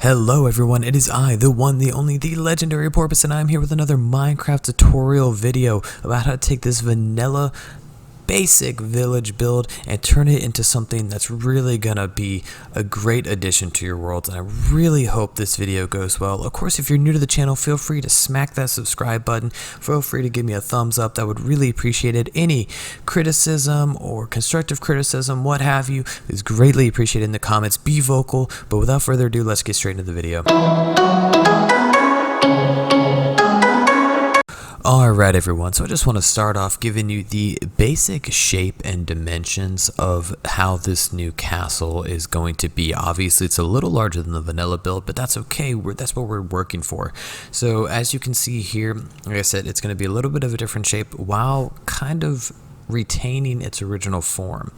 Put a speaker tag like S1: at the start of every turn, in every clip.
S1: Hello everyone, it is I, the one, the only, the legendary Porpoise, and I'm here with another Minecraft tutorial video about how to take this vanilla basic village build and turn it into something that's really gonna be a great addition to your world, and I really hope this video goes well. Of course, if you're new to the channel, feel free to smack that subscribe button. Feel free to give me a thumbs up. That would really appreciate it. Any criticism or constructive criticism, what have you, is greatly appreciated in the comments. Be vocal, but without further ado, let's get straight into the video. Alright everyone, so I just want to start off giving you the basic shape and dimensions of how this new castle is going to be. Obviously it's a little larger than the vanilla build, but that's okay, that's what we're working for. So as you can see here, like I said, it's going to be a little bit of a different shape while kind of retaining its original form.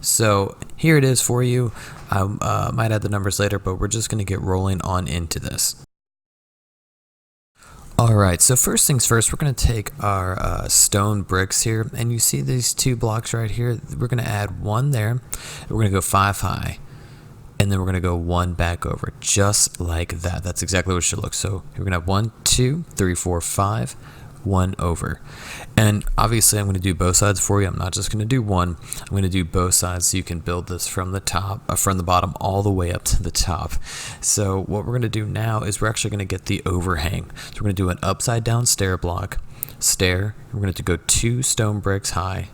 S1: So here it is for you. I might add the numbers later, but we're just going to get rolling on into this. Alright, so first things first, we're going to take our stone bricks here, and you see these two blocks right here. We're going to add one there, we're going to go 5 high, and then we're going to go one back over, just like that. That's exactly what it should look. So we're going to have 1, 2, 3, 4, 5, 1 over. And obviously I'm going to do both sides for you. I'm not just going to do one, I'm going to do both sides so you can build this from the top, from the bottom all the way up to the top. So what we're going to do now is we're actually going to get the overhang. So we're going to do an upside down stair block, stair, we're going to go 2 stone bricks high,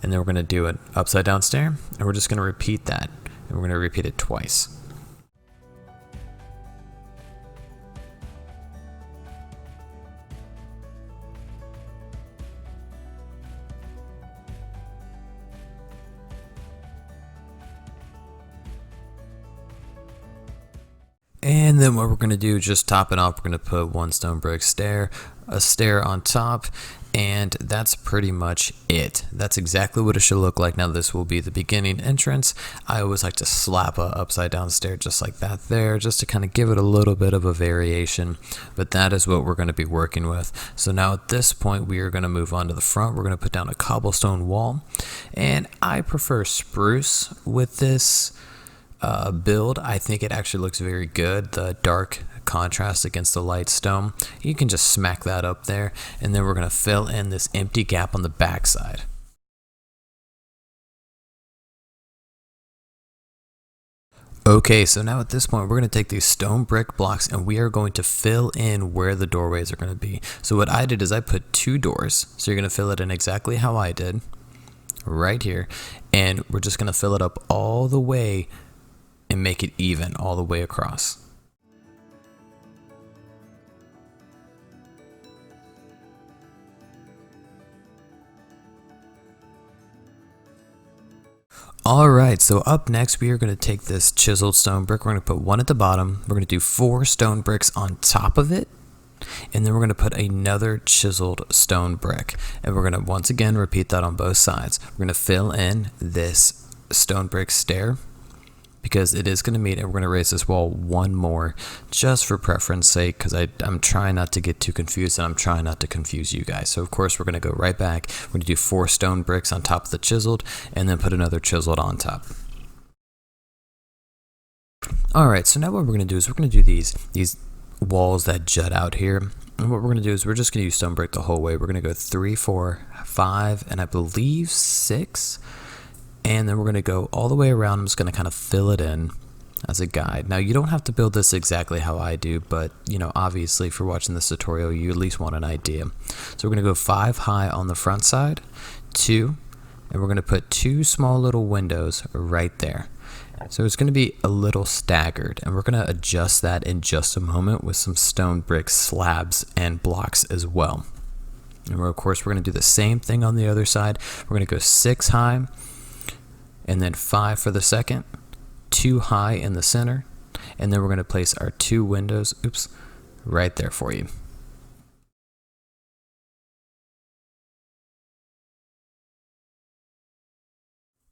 S1: and then we're going to do an upside down stair, and we're just going to repeat that, and we're going to repeat it twice. And then what we're going to do, just top it off, we're going to put 1 stone brick stair, a stair on top, and that's pretty much it. That's exactly what it should look like. Now this will be the beginning entrance. I always like to slap a upside down stair just like that there, just to kind of give it a little bit of a variation, but that is what we're going to be working with. So now at this point we are going to move on to the front. We're going to put down a cobblestone wall, and I prefer spruce with this build. I think it actually looks very good, the dark contrast against the light stone. You can just smack that up there, and then we're going to fill in this empty gap on the back side. Okay, so now at this point we're going to take these stone brick blocks and we are going to fill in where the doorways are going to be. So what I did is I put 2 doors, so you're going to fill it in exactly how I did right here, and we're just going to fill it up all the way and make it even all the way across. Alright, so up next we are going to take this chiseled stone brick. We're going to put 1 at the bottom, we're going to do 4 stone bricks on top of it, and then we're going to put another chiseled stone brick, and we're going to once again repeat that on both sides. We're going to fill in this stone brick stair, because it is going to meet, and we're going to raise this wall 1 more just for preference sake, because I'm trying not to get too confused, and I'm trying not to confuse you guys. So of course we're going to go right back. We're going to do 4 stone bricks on top of the chiseled, and then put another chiseled on top. Alright, so now what we're going to do is we're going to do these walls that jut out here, and what we're going to do is we're just going to use stone brick the whole way. We're going to go 3, 4, 5, and I believe 6. And then we're going to go all the way around. I'm just going to kind of fill it in as a guide. Now you don't have to build this exactly how I do, but you know, obviously if you're watching this tutorial you at least want an idea. So we're going to go 5 high on the front side, 2, and we're going to put 2 small little windows right there. So it's going to be a little staggered, and we're going to adjust that in just a moment with some stone brick slabs and blocks as well. And of course we're going to do the same thing on the other side. We're going to go 6 high, and then 5 for the second, 2 high in the center, and then we're going to place our 2 windows, right there for you.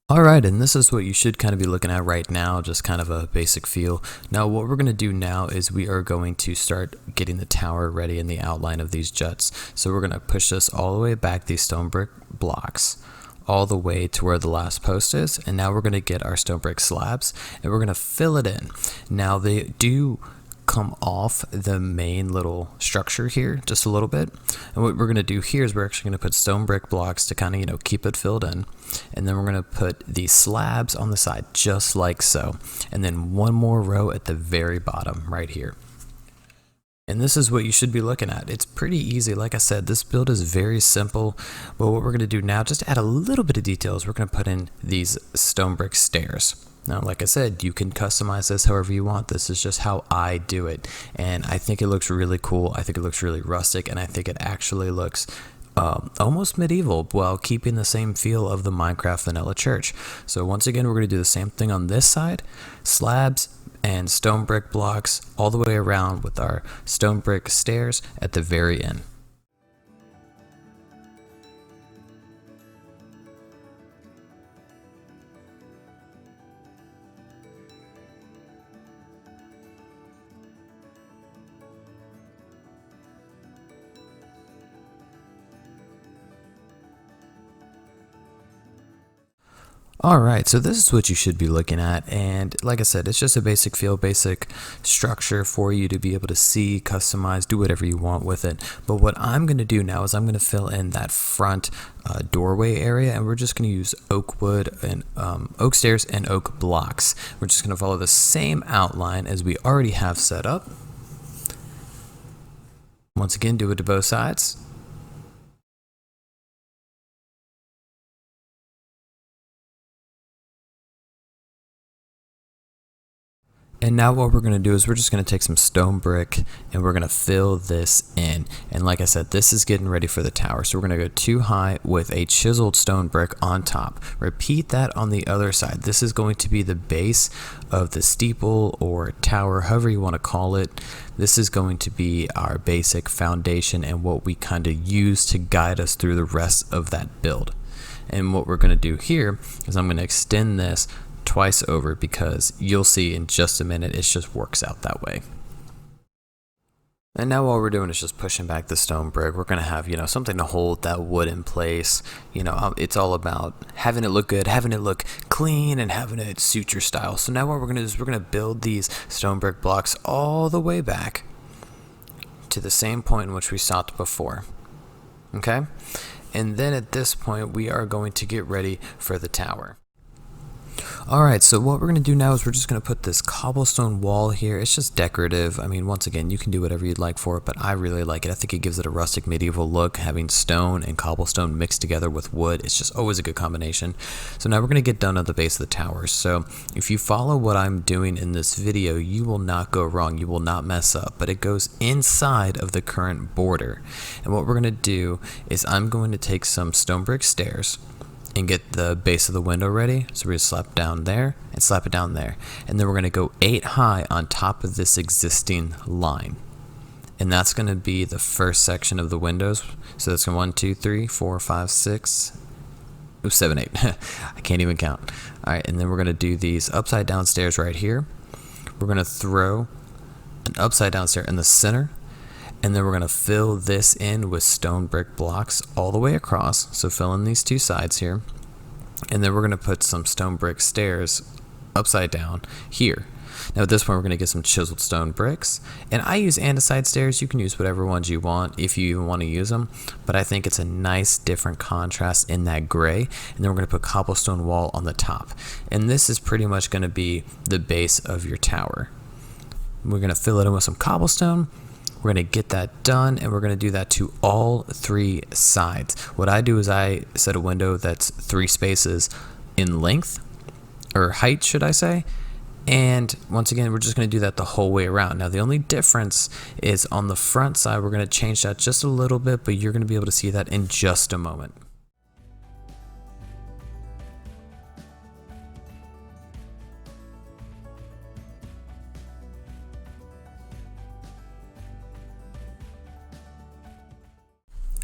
S1: Alright, and this is what you should kind of be looking at right now, just kind of a basic feel. Now what we're going to do now is we are going to start getting the tower ready in the outline of these juts. So we're going to push this all the way back, these stone brick blocks, all the way to where the last post is. And now we're going to get our stone brick slabs and we're going to fill it in. Now they do come off the main little structure here just a little bit, and what we're going to do here is we're actually going to put stone brick blocks to kind of keep it filled in, and then we're going to put these slabs on the side just like so, and then one more row at the very bottom right here. And this is what you should be looking at. It's pretty easy. Like I said, this build is very simple, but what we're going to do now, just to add a little bit of details, we're going to put in these stone brick stairs. Now, like I said, you can customize this however you want. This is just how I do it. And I think it looks really cool. I think it looks really rustic. And I think it actually looks almost medieval while keeping the same feel of the Minecraft vanilla church. So once again, we're going to do the same thing on this side. Slabs and stone brick blocks all the way around with our stone brick stairs at the very end. Alright, so this is what you should be looking at, and like I said, it's just a basic feel, basic structure for you to be able to see, customize, do whatever you want with it. But what I'm going to do now is I'm going to fill in that front doorway area, and we're just going to use oak wood and oak stairs and oak blocks. We're just going to follow the same outline as we already have set up. Once again, do it to both sides. And now what we're going to do is we're just going to take some stone brick and we're going to fill this in. And like I said, this is getting ready for the tower. So we're going to go 2 high with a chiseled stone brick on top. Repeat that on the other side. This is going to be the base of the steeple or tower, however you want to call it. This is going to be our basic foundation and what we kind of use to guide us through the rest of that build. And what we're going to do here is I'm going to extend this twice over because you'll see in just a minute it just works out that way. And now what we're doing is just pushing back the stone brick. We're going to have, something to hold that wood in place. It's all about having it look good, having it look clean, and having it suit your style. So now what we're going to do is we're going to build these stone brick blocks all the way back to the same point in which we stopped before. Okay? And then at this point, we are going to get ready for the tower. Alright, so what we're going to do now is we're just going to put this cobblestone wall here. It's just decorative. I mean, once again, you can do whatever you'd like for it, but I really like it. I think it gives it a rustic medieval look, having stone and cobblestone mixed together with wood. It's just always a good combination. So now we're going to get done at the base of the tower. So if you follow what I'm doing in this video, you will not go wrong. You will not mess up, but it goes inside of the current border. And what we're going to do is I'm going to take some stone brick stairs and get the base of the window ready. So we're going to slap down there and slap it down there. And then we're going to go 8 high on top of this existing line. And that's going to be the first section of the windows. So that's going 1, 2, 3, 4, 5, 6, 7, 8. I can't even count. All right, and then we're going to do these upside down stairs right here. We're going to throw an upside down stair in the center. And then we're going to fill this in with stone brick blocks all the way across. So fill in these 2 sides here. And then we're going to put some stone brick stairs upside down here. Now at this point we're going to get some chiseled stone bricks. And I use andesite stairs. You can use whatever ones you want if you even want to use them. But I think it's a nice different contrast in that gray. And then we're going to put cobblestone wall on the top. And this is pretty much going to be the base of your tower. We're going to fill it in with some cobblestone. We're going to get that done, and we're going to do that to all 3 sides. What I do is I set a window that's 3 spaces in length, or height, should I say. And once again, we're just going to do that the whole way around. Now, the only difference is on the front side, we're going to change that just a little bit, but you're going to be able to see that in just a moment.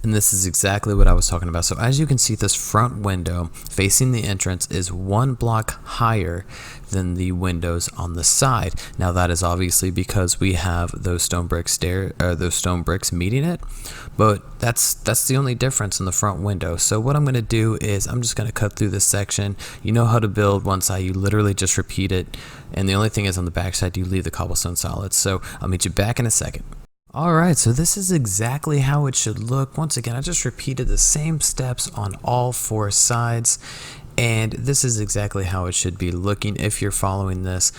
S1: And this is exactly what I was talking about. So as you can see, this front window facing the entrance is 1 block higher than the windows on the side. Now that is obviously because we have those stone bricks meeting it, but that's the only difference in the front window. So what I'm going to do is I'm just going to cut through this section. You know how to build one side, you literally just repeat it, and the only thing is on the back side you leave the cobblestone solids. So I'll meet you back in a second. Alright, so this is exactly how it should look. Once again, I just repeated the same steps on all 4 sides, and this is exactly how it should be looking if you're following this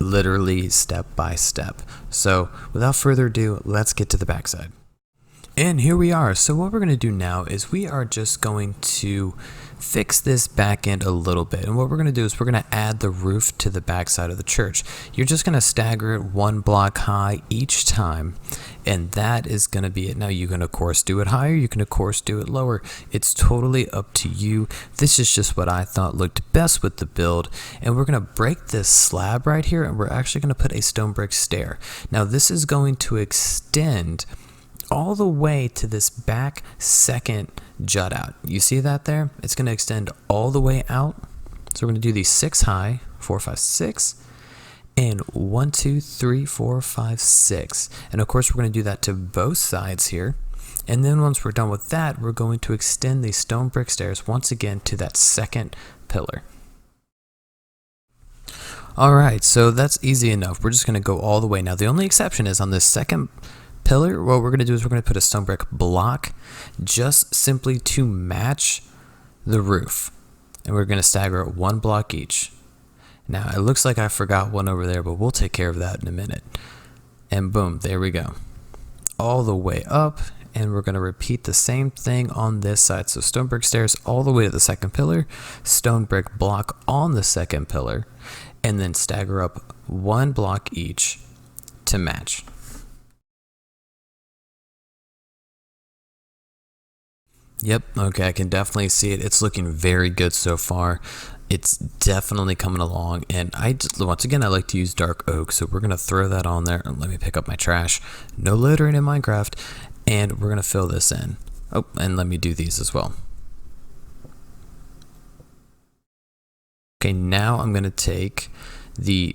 S1: literally step by step. So without further ado, let's get to the backside. And here we are. So what we're going to do now is we are just going to fix this back end a little bit. And what we're going to do is we're going to add the roof to the back side of the church. You're just going to stagger it 1 block high each time. And that is going to be it. Now you can of course do it higher. You can of course do it lower. It's totally up to you. This is just what I thought looked best with the build. And we're going to break this slab right here. And we're actually going to put a stone brick stair. Now this is going to extend all the way to this back second jut out. You see that there? It's going to extend all the way out. So we're going to do these 6 high, 4, 5, 6, and 1, 2, 3, 4, 5, 6. And of course we're going to do that to both sides here. And then once we're done with that, we're going to extend these stone brick stairs once again to that second pillar. Alright, so that's easy enough. We're just going to go all the way. Now the only exception is on this second pillar, what we're going to do is we're going to put a stone brick block just simply to match the roof, and we're going to stagger it 1 block each. Now it looks like I forgot one over there, but we'll take care of that in a minute. And boom, there we go, all the way up. And we're going to repeat the same thing on this side. So stone brick stairs all the way to the second pillar, stone brick block on the second pillar, and then stagger up 1 block each to match. Yep, okay, I can definitely see it. It's looking very good so far. It's definitely coming along, and once again, I like to use dark oak, so we're going to throw that on there. Let me pick up my trash. No littering in Minecraft, and we're going to fill this in. Oh, and let me do these as well. Okay, now I'm going to take the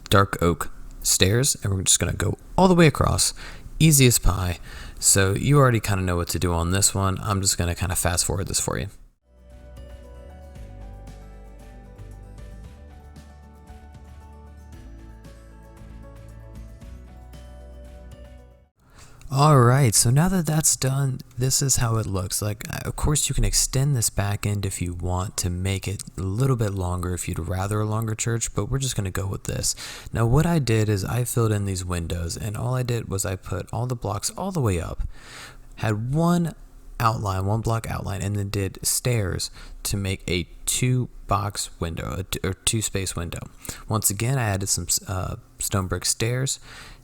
S1: dark oak stairs, and we're just going to go all the way across. Easy as pie. So you already kind of know what to do on this one. I'm just going to kind of fast forward this for you. Alright, so now that that's done, this is how it looks like. Of course you can extend this back end if you want to make it a little bit longer if you'd rather a longer church, but we're just going to go with this. Now what I did is I filled in these windows, and all I did was I put all the blocks all the way up, had 1 block outline, and then did stairs to make a 2-box window, or 2-space window. Once again, I added some stone brick stairs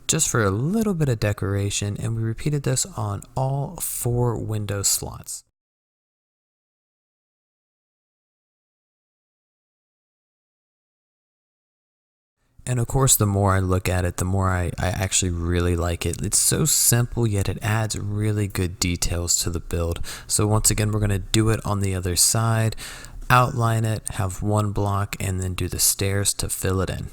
S1: just for a little bit of decoration, and we repeated this on all 4 window slots. And of course, the more I look at it, the more I actually really like it. It's so simple, yet it adds really good details to the build. So once again, we're going to do it on the other side, outline it, have 1 block, and then do the stairs to fill it in.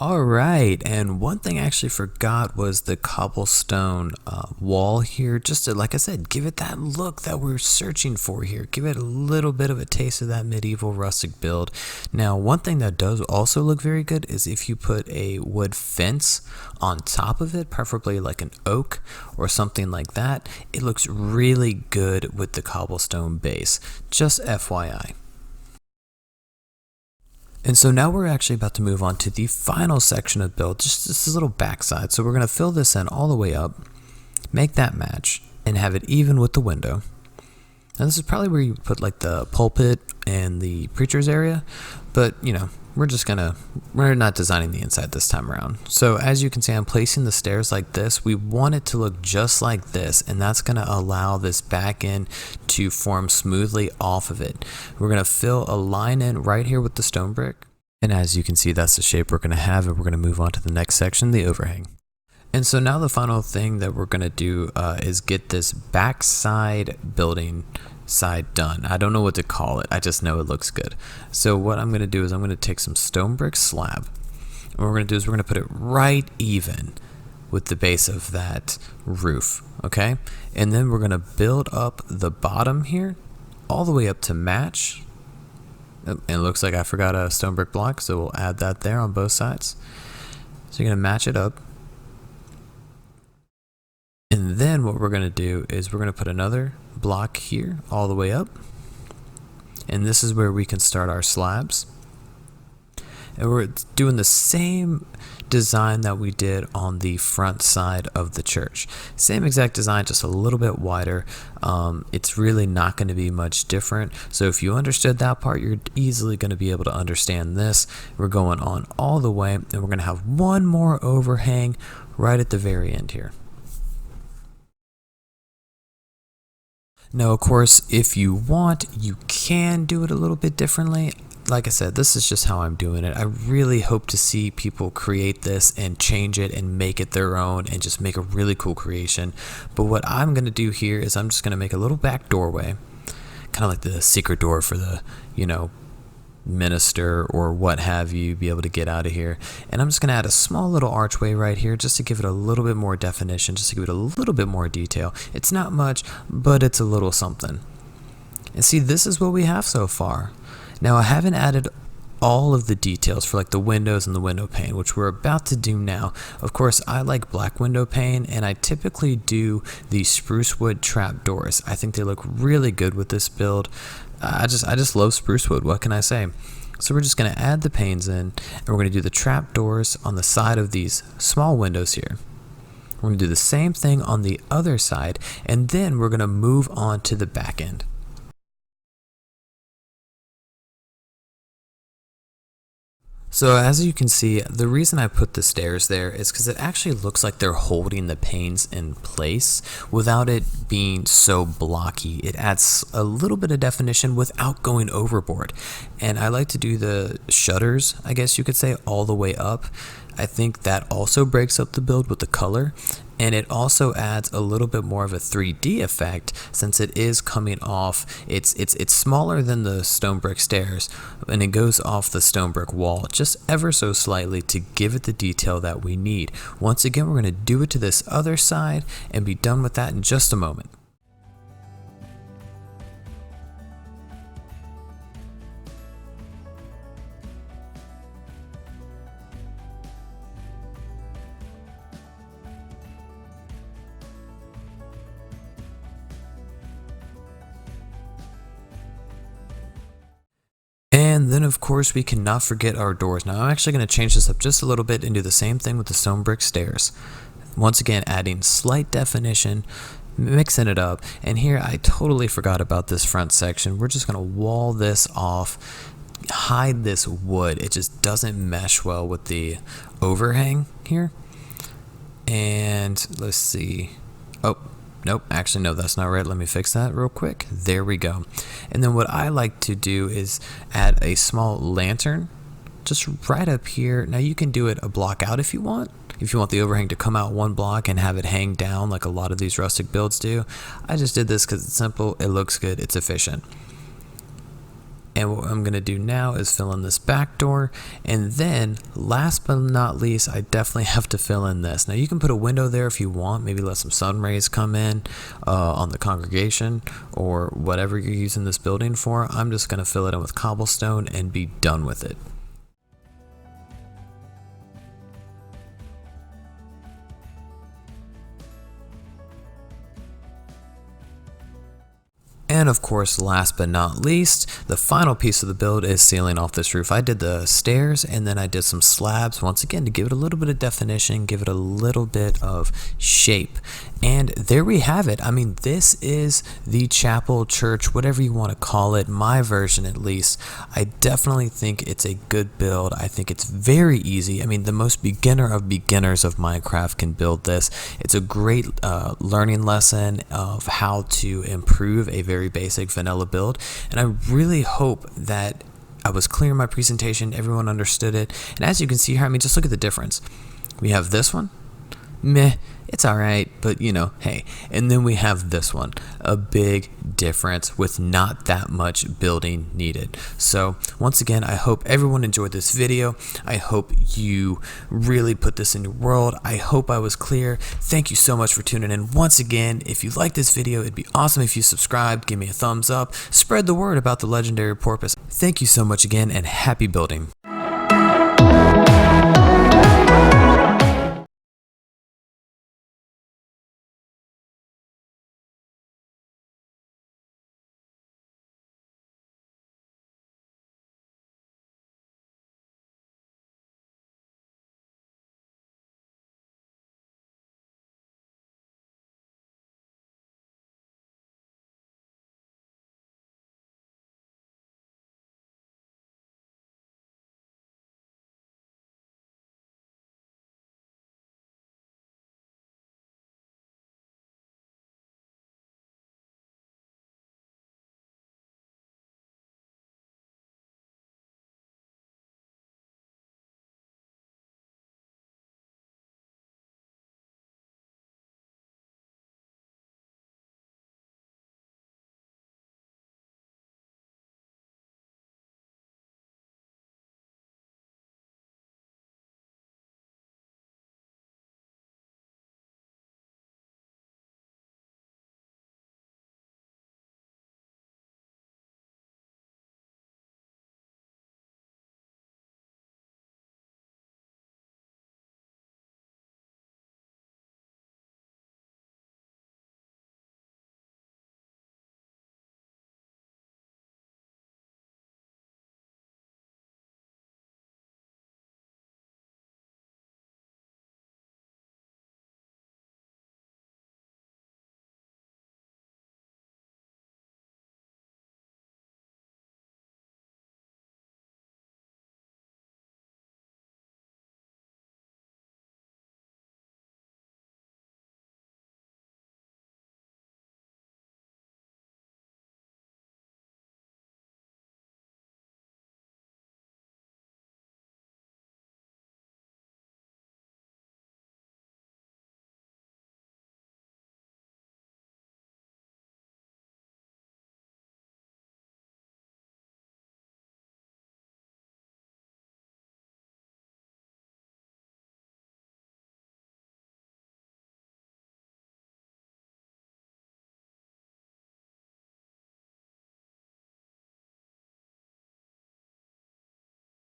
S1: Alright, and one thing I actually forgot was the cobblestone wall here, just to, like I said, give it that look that we're searching for here. Give it a little bit of a taste of that medieval rustic build. Now, one thing that does also look very good is if you put a wood fence on top of it, preferably like an oak or something like that. It looks really good with the cobblestone base, just FYI. And so now we're actually about to move on to the final section of build, just this little backside. So we're going to fill this in all the way up, make that match, and have it even with the window. Now this is probably where you put like the pulpit and the preacher's area, but you know, we're not designing the inside this time around. So as you can see, I'm placing the stairs like this. We want it to look just like this, and that's gonna allow this back end to form smoothly off of it. We're gonna fill a line in right here with the stone brick. And as you can see, that's the shape we're gonna have, and we're gonna move on to the next section, the overhang. And so now the final thing that we're gonna do is get this backside building side done. I don't know what to call it. I just know it looks good. So what I'm going to do is I'm going to take some stone brick slab. And what we're going to do is we're going to put it right even with the base of that roof. Okay. And then we're going to build up the bottom here all the way up to match. And it looks like I forgot a stone brick block, so we'll add that there on both sides. So you're going to match it up. And then what we're going to do is we're going to put another block here all the way up, and this is where we can start our slabs. And we're doing the same design that we did on the front side of the church. Same exact design, just a little bit wider. It's really not going to be much different. So if you understood that part, you're easily going to be able to understand this. We're going on all the way, and we're going to have one more overhang right at the very end here. Now, of course, if you want, you can do it a little bit differently. Like I said, this is just how I'm doing it. I really hope to see people create this and change it and make it their own and just make a really cool creation. But what I'm going to do here is I'm just going to make a little back doorway, kind of like the secret door for the, minister or what have you, be able to get out of here. And I'm just going to add a small little archway right here just to give it a little bit more definition, just to give it a little bit more detail. It's not much, but it's a little something. And see, this is what we have so far. Now, I haven't added all of the details for like the windows and the window pane, which we're about to do now. Of course, I like black window pane, and I typically do the spruce wood trap doors. I think they look really good with this build. I just love spruce wood. What can I say? So we're just going to add the panes in, and we're going to do the trap doors on the side of these small windows here. We're going to do the same thing on the other side, and then we're going to move on to the back end. So as you can see, the reason I put the stairs there is because it actually looks like they're holding the panes in place without it being so blocky. It adds a little bit of definition without going overboard. And I like to do the shutters, I guess you could say, all the way up. I think that also breaks up the build with the color, and it also adds a little bit more of a 3D effect since it is coming off. It's smaller than the stone brick stairs, and it goes off the stone brick wall just ever so slightly to give it the detail that we need. Once again, we're going to do it to this other side and be done with that in just a moment. And then of course we cannot forget our doors. Now I'm actually going to change this up just a little bit and do the same thing with the stone brick stairs. Once again, adding slight definition, mixing it up. And here I totally forgot about this front section. We're just going to wall this off, hide this wood. It just doesn't mesh well with the overhang here. And let's see. Oh, nope, actually no, that's not right. Let me fix that real quick. There we go. And then what I like to do is add a small lantern just right up here. Now you can do it a block out if you want. If you want the overhang to come out one block and have it hang down like a lot of these rustic builds do. I just did this because it's simple, it looks good, it's efficient. And what I'm going to do now is fill in this back door. And then last but not least, I definitely have to fill in this. Now you can put a window there if you want, maybe let some sun rays come in on the congregation or whatever you're using this building for. I'm just going to fill it in with cobblestone and be done with it. And of course, last but not least, the final piece of the build is sealing off this roof. I did the stairs and then I did some slabs once again to give it a little bit of definition, give it a little bit of shape. And there we have it. I mean, this is the chapel, church, whatever you want to call it, my version at least. I definitely think it's a good build. I think it's very easy. I mean, the most beginner of beginners of Minecraft can build this. It's a great learning lesson of how to improve a very basic vanilla build. And I really hope that I was clear in my presentation, everyone understood it. And as you can see here, I mean, just look at the difference. We have this one. Meh, it's alright, but you know, hey. And then we have this one, a big difference with not that much building needed. So once again, I hope everyone enjoyed this video. I hope you really put this in your world. I hope I was clear. Thank you so much for tuning in. Once again, if you like this video, it'd be awesome if you subscribed, give me a thumbs up, spread the word about the legendary porpoise. Thank you so much again, and happy building.